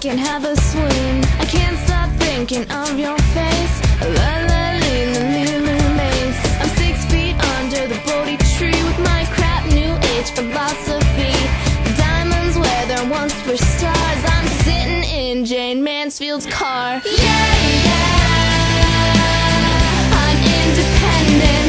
can have a swoon. I can't stop thinking of your face. La la in the Lulu lace. I'm 6 feet under the Bodhi tree with my crap new age philosophy. Diamonds where there once were stars. I'm sitting in Jane Mansfield's car. Yeah, yeah, I'm independent.